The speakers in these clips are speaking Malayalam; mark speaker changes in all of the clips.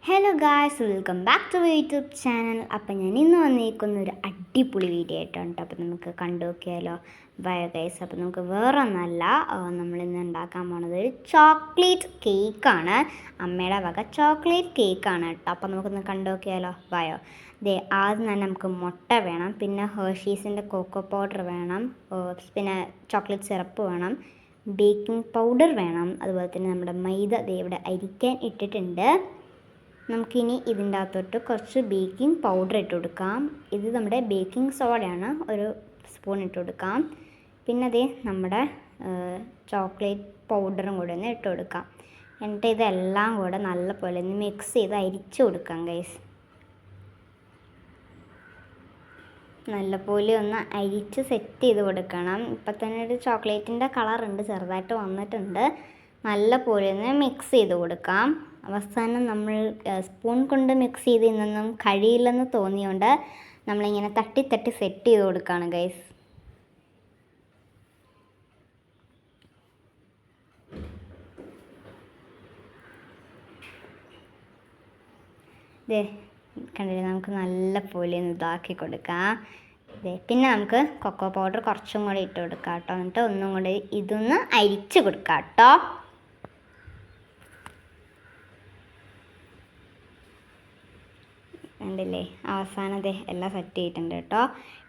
Speaker 1: Hello guys, welcome back to YouTube channel. അപ്പം ഞാൻ ഇന്ന് വന്നിരിക്കുന്ന ഒരു അടിപൊളി വീഡിയോ ആയിട്ടാണ്. അപ്പോൾ നമുക്ക് കണ്ടു നോക്കിയാലോ ബയോ ഗൈസ്. അപ്പോൾ നമുക്ക് വേറെ ഒന്നല്ല, നമ്മളിന്ന് ഉണ്ടാക്കാൻ പോണത് ഒരു ചോക്ലേറ്റ് കേക്കാണ്. അമ്മയുടെ വക ചോക്ലേറ്റ് കേക്കാണ് കേട്ടോ. അപ്പോൾ നമുക്കൊന്ന് കണ്ടു നോക്കിയാലോ ബയോ. ആദ്യം തന്നെ നമുക്ക് മുട്ട വേണം, പിന്നെ ഹേർഷീസിൻ്റെ കൊക്കോ പൗഡർ വേണം, പിന്നെ ചോക്ലേറ്റ് സിറപ്പ് വേണം, ബേക്കിംഗ് പൗഡർ വേണം, അതുപോലെ തന്നെ നമ്മുടെ മൈദ ഇവിടെ അരിക്കാൻ ഇട്ടിട്ടുണ്ട്. നമുക്കിനി ഇതിൻ്റെ അകത്തോട്ട് കുറച്ച് ബേക്കിംഗ് പൗഡർ ഇട്ട് കൊടുക്കാം. ഇത് നമ്മുടെ ബേക്കിംഗ് സോഡയാണ്, ഒരു സ്പൂൺ ഇട്ട് കൊടുക്കാം. പിന്നെ അതേ നമ്മുടെ ചോക്ലേറ്റ് പൗഡറും കൂടെ ഒന്ന് ഇട്ട് കൊടുക്കാം. എന്നിട്ട് ഇതെല്ലാം കൂടെ നല്ലപോലെ ഒന്ന് മിക്സ് ചെയ്ത് അരിച്ച് കൊടുക്കാം ഗൈസ്. നല്ലപോലെ ഒന്ന് അരിച്ച് സെറ്റ് ചെയ്ത് കൊടുക്കണം. ഇപ്പം തന്നെ ഒരു ചോക്ലേറ്റിൻ്റെ കളറുണ്ട്, ചെറുതായിട്ട് വന്നിട്ടുണ്ട്. നല്ലപോലെ ഒന്ന് മിക്സ് ചെയ്ത് കൊടുക്കാം. അവസാനം നമ്മൾ സ്പൂൺ കൊണ്ട് മിക്സ് ചെയ്ത് ഇന്നൊന്നും കഴിയില്ലെന്ന് തോന്നിയുകൊണ്ട് നമ്മളിങ്ങനെ തട്ടി തട്ടി സെറ്റ് ചെയ്ത് കൊടുക്കുകയാണ് ഗൈസ്. കണ്ടില്ലേ, നമുക്ക് നല്ല പോലെ ഒന്ന് ഇതാക്കി കൊടുക്കാം. പിന്നെ നമുക്ക് കൊക്കോ പൗഡർ കുറച്ചും കൂടി ഇട്ട് കൊടുക്കാം കേട്ടോ. എന്നിട്ട് ഒന്നും കൂടി ഇതൊന്ന് അരിച്ച് കൊടുക്കാം കേട്ടോ. കണ്ടില്ലേ, അവസാനത്തെ എല്ലാം സെറ്റ് ചെയ്തിട്ടുണ്ട് കേട്ടോ.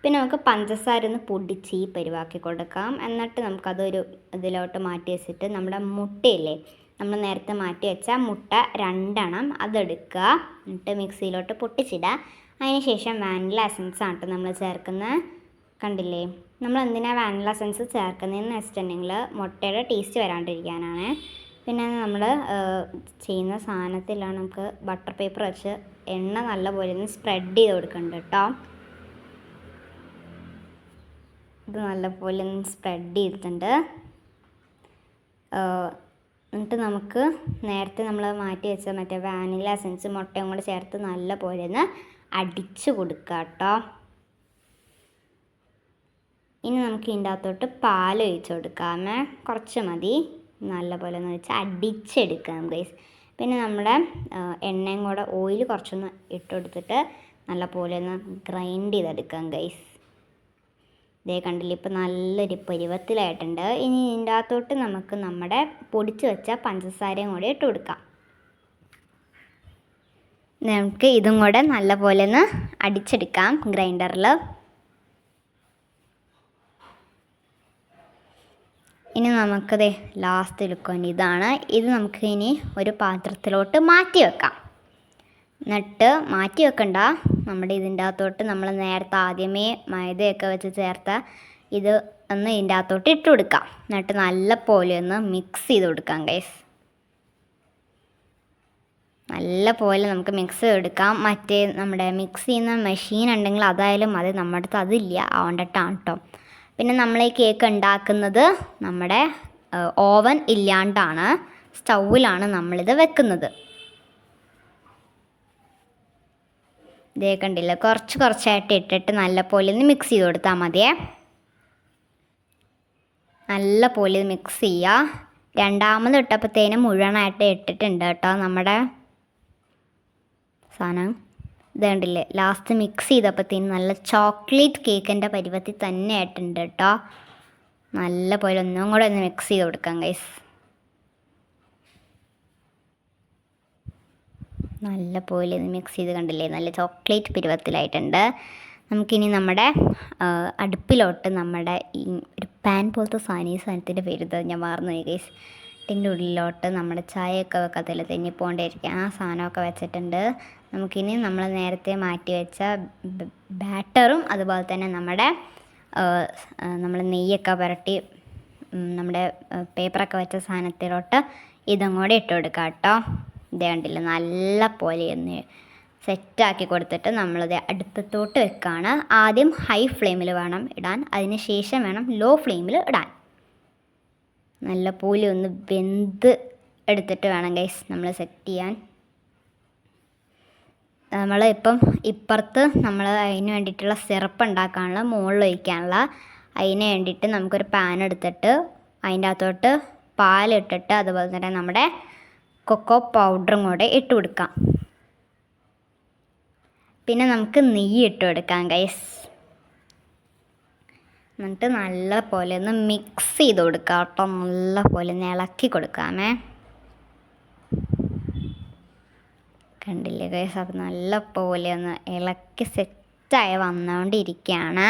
Speaker 1: പിന്നെ നമുക്ക് പഞ്ചസാര ഒന്ന് പൊടിച്ച് ഈ പരിവാക്കി കൊടുക്കാം. എന്നിട്ട് നമുക്കതൊരു ഇതിലോട്ട് മാറ്റി വെച്ചിട്ട് നമ്മുടെ മുട്ടയില്ലേ, നമ്മൾ നേരത്തെ മാറ്റി വെച്ച മുട്ട 2 എണ്ണം അതെടുക്കുക. എന്നിട്ട് മിക്സിയിലോട്ട് പൊട്ടിച്ചിടുക. അതിന് ശേഷം വാനില എസൻസ് ആണ് കേട്ടോ നമ്മൾ ചേർക്കുന്നത്. കണ്ടില്ലേ, നമ്മൾ എന്തിനാണ് വാനില എസൻസ് ചേർക്കുന്നതെന്ന് വെച്ചിട്ടുണ്ടെങ്കിൽ മുട്ടയുടെ ടേസ്റ്റ് വരാണ്ടിരിക്കാനാണ്. പിന്നെ നമ്മൾ ചെയ്യുന്ന സാധനത്തിലാണ് നമുക്ക് ബട്ടർ പേപ്പർ വെച്ച് എണ്ണ നല്ലപോലെ ഒന്ന് സ്പ്രെഡ് ചെയ്ത് കൊടുക്കുന്നുണ്ട് കേട്ടോ. ഇത് നല്ലപോലെ ഒന്ന് സ്പ്രെഡ് ചെയ്തിട്ടുണ്ട്. എന്നിട്ട് നമുക്ക് നേരത്തെ നമ്മൾ മാറ്റി വെച്ച മറ്റേ വാനില എസൻസ് മുട്ടയും കൂടെ ചേർത്ത് നല്ലപോലെ ഒന്ന് അടിച്ച് കൊടുക്കുക കേട്ടോ. ഇനി നമുക്ക് ഇതിൻ്റെ അകത്തോട്ട് പാൽ ഒഴിച്ച് കൊടുക്കാമേ, കുറച്ച് മതി. നല്ലപോലെ ഒന്ന് വെച്ച് അടിച്ചെടുക്കാം ഗൈസ്. പിന്നെ നമ്മുടെ എണ്ണയും കൂടെ ഓയിൽ കുറച്ചൊന്ന് ഇട്ട് കൊടുത്തിട്ട് നല്ലപോലെ ഒന്ന് ഗ്രൈൻഡ് ചെയ്തെടുക്കാം ഗൈസ്. ഇതേ കണ്ടില്ലേ, ഇപ്പോൾ നല്ലൊരു പരുവത്തിലായിട്ടുണ്ട്. ഇനി ഇതിൻ്റെ അകത്തോട്ട് നമുക്ക് നമ്മുടെ പൊടിച്ച് വെച്ച പഞ്ചസാരയും കൂടെ ഇട്ട് കൊടുക്കാം. നമുക്ക് ഇതും കൂടെ നല്ലപോലെ ഒന്ന് അടിച്ചെടുക്കാം ഗ്രൈൻഡറിൽ. ഇനി നമുക്കത് ലാസ്റ്റ് ലുക്കോൻ്റെ ഇതാണ്. ഇത് നമുക്ക് ഇനി ഒരു പാത്രത്തിലോട്ട് മാറ്റി വെക്കാം. എന്നിട്ട് മാറ്റി വെക്കണ്ട, നമ്മുടെ ഇതിൻ്റെ അകത്തോട്ട് നമ്മൾ നേരത്തെ ആദ്യമേ മൈദയൊക്കെ വെച്ച് ചേർത്ത ഇത് ഒന്ന് ഇതിൻ്റെ അകത്തോട്ട് ഇട്ട് കൊടുക്കാം. എന്നിട്ട് നല്ല പോലെ ഒന്ന് മിക്സ് ചെയ്ത് കൊടുക്കാം ഗൈസ്. നല്ല പോലെ നമുക്ക് മിക്സ് ചെയ്തെടുക്കാം. മറ്റേ നമ്മുടെ മിക്സ് ചെയ്യുന്ന മെഷീൻ ഉണ്ടെങ്കിൽ അതായാലും മതി, നമ്മുടെ അടുത്ത് അതില്ല, അതുകൊണ്ടിട്ടാണ് കേട്ടോ. പിന്നെ നമ്മൾ ഈ കേക്ക് ഉണ്ടാക്കുന്നത് നമ്മുടെ ഓവൻ ഇല്ലാണ്ടാണ്, സ്റ്റൗവിലാണ് നമ്മളിത് വെക്കുന്നത്. ഇതേ കണ്ടില്ല, കുറച്ചായിട്ട് ഇട്ടിട്ട് നല്ലപോലെ ഒന്ന് മിക്സ് ചെയ്ത് കൊടുത്താൽ മതിയേ. നല്ല പോലെ മിക്സ് ചെയ്യുക. രണ്ടാമത് ഇട്ടപ്പോഴത്തേനും മുഴുവനായിട്ട് ഇട്ടിട്ടുണ്ട് കേട്ടോ നമ്മുടെ സാധനം. ഇത് കണ്ടില്ലേ, ലാസ്റ്റ് മിക്സ് ചെയ്തപ്പോഴത്തേനും നല്ല ചോക്ലേറ്റ് കേക്കിൻ്റെ പരുവത്തിൽ തന്നെ ആയിട്ടുണ്ട് കേട്ടോ. നല്ല പോലെ ഒന്നും കൂടെ ഒന്ന് മിക്സ് ചെയ്ത് കൊടുക്കാം ഗൈസ്. നല്ല പോലെ ഒന്ന് മിക്സ് ചെയ്ത് കണ്ടില്ലേ, നല്ല ചോക്ലേറ്റ് പരുവത്തിലായിട്ടുണ്ട്. നമുക്കിനി നമ്മുടെ അടുപ്പിലോട്ട് നമ്മുടെ ഈ ഒരു പാൻ പോലത്തെ സാധനം, ഈ സാധനത്തിൻ്റെ പേര് ഞാൻ മറന്നുപോയി ഗൈസ്. ഇതിൻ്റെ ഉള്ളിലോട്ട് നമ്മുടെ ചായയൊക്കെ വെക്കത്തില്ല തെന്നിപ്പോണ്ടിരിക്കുക, ആ സാധനമൊക്കെ വെച്ചിട്ടുണ്ട്. നമുക്കിനി നമ്മൾ നേരത്തെ മാറ്റി വെച്ച ബാറ്ററും അതുപോലെ തന്നെ നമ്മൾ നെയ്യൊക്കെ പുരട്ടി നമ്മുടെ പേപ്പറൊക്കെ വെച്ച സാധനത്തിലോട്ട് ഇതും കൂടെ ഇട്ട് കൊടുക്കാം കേട്ടോ. ഇത് കണ്ടില്ല, നല്ല പോലെ ഒന്ന് സെറ്റാക്കി കൊടുത്തിട്ട് നമ്മളത് അടുപ്പത്തോട്ട് വെക്കുകയാണ്. ആദ്യം ഹൈ ഫ്ലെയിമിൽ വേണം ഇടാൻ, അതിന് ശേഷം വേണം ലോ ഫ്ലെയിമിൽ ഇടാൻ. നല്ല പോലെ ഒന്ന് വെന്ത് എടുത്തിട്ട് വേണം ഗൈസ് നമ്മൾ സെറ്റ് ചെയ്യാൻ. നമ്മൾ ഇപ്പുറത്ത് നമ്മൾ അതിന് വേണ്ടിയിട്ടുള്ള സിറപ്പ് ഉണ്ടാക്കാനുള്ള, മുകളിൽ ഒഴിക്കാനുള്ള, അതിന് വേണ്ടിയിട്ട് നമുക്കൊരു പാൻ എടുത്തിട്ട് അതിൻ്റെ അകത്തോട്ട് പാലിട്ടിട്ട് അതുപോലെ തന്നെ നമ്മുടെ കൊക്കോ പൗഡറും കൂടെ ഇട്ട് കൊടുക്കാം. പിന്നെ നമുക്ക് നെയ്യ് ഇട്ട് കൊടുക്കാം ഗൈസ്. എന്നിട്ട് നല്ല പോലെ ഒന്ന് മിക്സ് ചെയ്ത് കൊടുക്കാം കേട്ടോ. നല്ല പോലെ ഒന്ന് ഇളക്കി കൊടുക്കാമേ. കണ്ടില്ലേ ഗൈസ്? അപ്പം നല്ല പോലെ ഒന്ന് ഇളക്കി സെറ്റായി വന്നുകൊണ്ടിരിക്കുകയാണ്.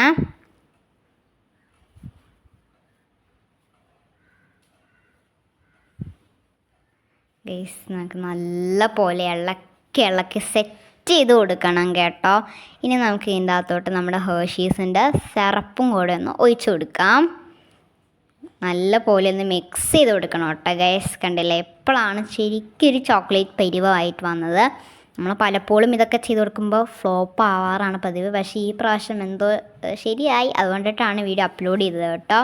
Speaker 1: ഗൈസ് നമുക്ക് നല്ല പോലെ ഇളക്കി സെറ്റ് ചെയ്ത് കൊടുക്കണം കേട്ടോ. ഇനി നമുക്ക് ഇതിൻ്റെ അകത്തോട്ട് നമ്മുടെ ഹേർഷീസിൻ്റെ സിറപ്പും കൂടെ ഒന്ന് ഒഴിച്ചു കൊടുക്കാം. നല്ല പോലെ ഒന്ന് മിക്സ് ചെയ്ത് കൊടുക്കണം കേട്ടോ ഗൈസ്. കണ്ടില്ലേ? എപ്പോഴാണ് ശരിക്കും ഒരു ചോക്ലേറ്റ് പരിവമായിട്ട് വന്നത്. നമ്മൾ പലപ്പോഴും ഇതൊക്കെ ചെയ്ത് കൊടുക്കുമ്പോൾ ഫ്ലോപ്പ് ആവാറാണ് പതിവ്. പക്ഷേ ഈ പ്രാവശ്യം എന്തോ ശരിയായി, അതുകൊണ്ടിട്ടാണ് വീഡിയോ അപ്ലോഡ് ചെയ്തത് കേട്ടോ.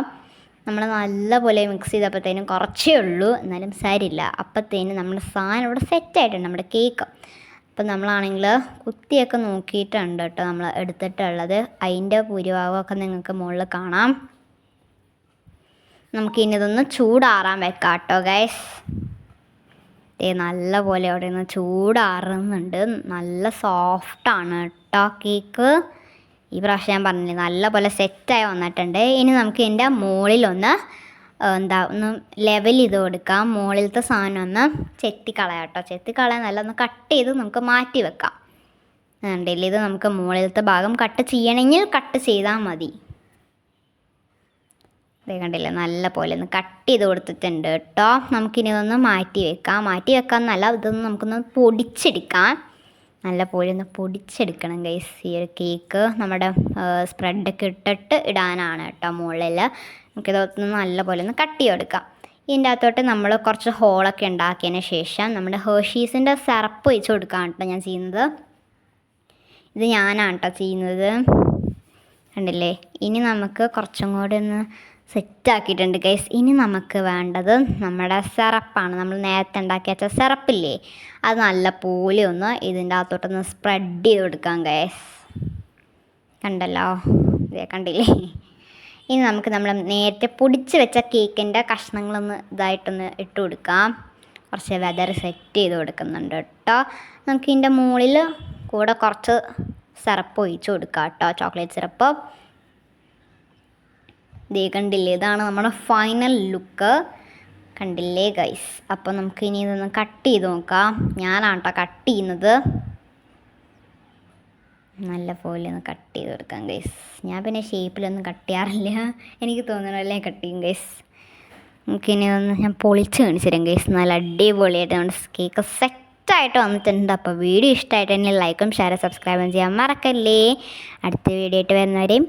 Speaker 1: നമ്മൾ നല്ലപോലെ മിക്സ് ചെയ്തപ്പോഴത്തേനും കുറച്ചേ ഉള്ളൂ, എന്നാലും സാരില്ല. അപ്പോഴത്തേനും നമ്മുടെ സാധനം ഇവിടെ സെറ്റായിട്ടുണ്ട്, നമ്മുടെ കേക്ക്. അപ്പം നമ്മളാണെങ്കിൽ കുത്തിയൊക്കെ നോക്കിയിട്ടുണ്ട് കേട്ടോ നമ്മൾ എടുത്തിട്ടുള്ളത്. അതിൻ്റെ ഭൂരിഭാഗമൊക്കെ നിങ്ങൾക്ക് മുകളിൽ കാണാം. നമുക്കിനി ഇതൊന്ന് ചൂടാറാൻ വെക്കാം കേട്ടോ ഗൈസ്. നല്ല പോലെ അവിടെ നിന്ന് ചൂടാറുന്നുണ്ട്. നല്ല സോഫ്റ്റാണ് കേട്ടോ കേക്ക്. ഈ പ്രാവശ്യം ഞാൻ പറഞ്ഞില്ലേ നല്ല പോലെ സെറ്റായി വന്നിട്ടുണ്ട്. ഇനി നമുക്ക് ഇതിൻ്റെ മുകളിലൊന്ന് ഒന്ന് ലെവൽ ചെയ്ത് കൊടുക്കാം. മുകളിലത്തെ സാധനം ഒന്ന് ചെത്തിക്കളയാം കേട്ടോ. ചെത്തിക്കളയാൻ നല്ല ഒന്ന് കട്ട് ചെയ്ത് നമുക്ക് മാറ്റി വെക്കാം. ഉണ്ടല്ലേ? ഇത് നമുക്ക് മുകളിലത്തെ ഭാഗം കട്ട് ചെയ്യണമെങ്കിൽ കട്ട് ചെയ്താൽ മതി. ഇതേ കണ്ടില്ലേ? നല്ല പോലെ ഒന്ന് കട്ട് ചെയ്ത് കൊടുത്തിട്ടുണ്ട് കേട്ടോ. നമുക്കിനി ഇതൊന്ന് മാറ്റി വെക്കാം. മാറ്റി വെക്കാമെന്നല്ല, ഇതൊന്ന് നമുക്കൊന്ന് പൊടിച്ചെടുക്കാം. നല്ല പോലെ ഒന്ന് പൊടിച്ചെടുക്കണം ഗൈസ്. ഈ ഒരു കേക്ക് നമ്മുടെ സ്പ്രെഡൊക്കെ ഇട്ടിട്ട് ഇടാനാണ് കേട്ടോ മുകളിൽ. നമുക്കിതൊന്ന് നല്ല പോലെ ഒന്ന് കട്ട് ചെയ്തെടുക്കാം. ഇതിൻ്റെ അകത്തോട്ട് നമ്മൾ കുറച്ച് ഹോളൊക്കെ ഉണ്ടാക്കിയതിന് ശേഷം നമ്മുടെ ഹേർഷീസിൻ്റെ സിറപ്പ് ഒഴിച്ച് കൊടുക്കാം കേട്ടോ ഞാൻ ചെയ്യുന്നത്. ഇത് ഞാനാണ് കേട്ടോ ചെയ്യുന്നത്. കണ്ടില്ലേ? ഇനി നമുക്ക് കുറച്ചും കൂടി ഒന്ന് സെറ്റാക്കിയിട്ടുണ്ട് ഗൈസ്. ഇനി നമുക്ക് വേണ്ടത് നമ്മുടെ സിറപ്പാണ്. നമ്മൾ നേരത്തെ ഉണ്ടാക്കി വെച്ച സിറപ്പില്ലേ, അത് നല്ല പോലെ ഒന്ന് ഇതിൻ്റെ അകത്തോട്ടൊന്ന് സ്പ്രെഡ് ചെയ്ത് കൊടുക്കാം ഗൈസ്. കണ്ടല്ലോ? ഇതേ കണ്ടില്ലേ? ഇനി നമുക്ക് നമ്മൾ നേരത്തെ പൊടിച്ച് വെച്ച കേക്കിൻ്റെ കഷ്ണങ്ങളൊന്ന് ഇതായിട്ടൊന്ന് ഇട്ട് കൊടുക്കാം. കുറച്ച് വെതർ സെറ്റ് ചെയ്ത് കൊടുക്കുന്നുണ്ട് കേട്ടോ. നമുക്ക് ഇതിൻ്റെ മുകളിൽ കൂടെ കുറച്ച് സിറപ്പ് ഒഴിച്ച് കൊടുക്കാം കേട്ടോ, ചോക്ലേറ്റ് സിറപ്പ്. ദേ കണ്ടില്ലേ? ഇതാണ് നമ്മുടെ ഫൈനൽ ലുക്ക്. കണ്ടില്ലേ ഗൈസ്? അപ്പോൾ നമുക്ക് ഇനി ഇതൊന്ന് കട്ട് ചെയ്ത് നോക്കാം. ഞാനാണ് കേട്ടോ കട്ട് ചെയ്യുന്നത്. നല്ല പോലെ ഒന്ന് കട്ട് ചെയ്ത് കൊടുക്കാം ഗൈസ്. ഞാൻ പിന്നെ ഷേപ്പിലൊന്നും കട്ട് ചെയ്യാറില്ല, എനിക്ക് തോന്നണല്ലേ കട്ട് ചെയ്യും ഗൈസ്. നമുക്കിനി ഒന്ന് ഞാൻ പൊളിച്ച് കാണിച്ചു തരാം ഗൈസ്. നല്ല അടിപൊളിയായിട്ട് നമ്മുടെ കേക്ക് സെറ്റായിട്ട് വന്നിട്ടുണ്ട്. അപ്പോൾ വീഡിയോ ഇഷ്ടമായിട്ട് തന്നെ ലൈക്കും ഷെയറും സബ്സ്ക്രൈബും ചെയ്യാൻ മറക്കല്ലേ. അടുത്ത വീഡിയോ ആയിട്ട് വരുന്നവരെയും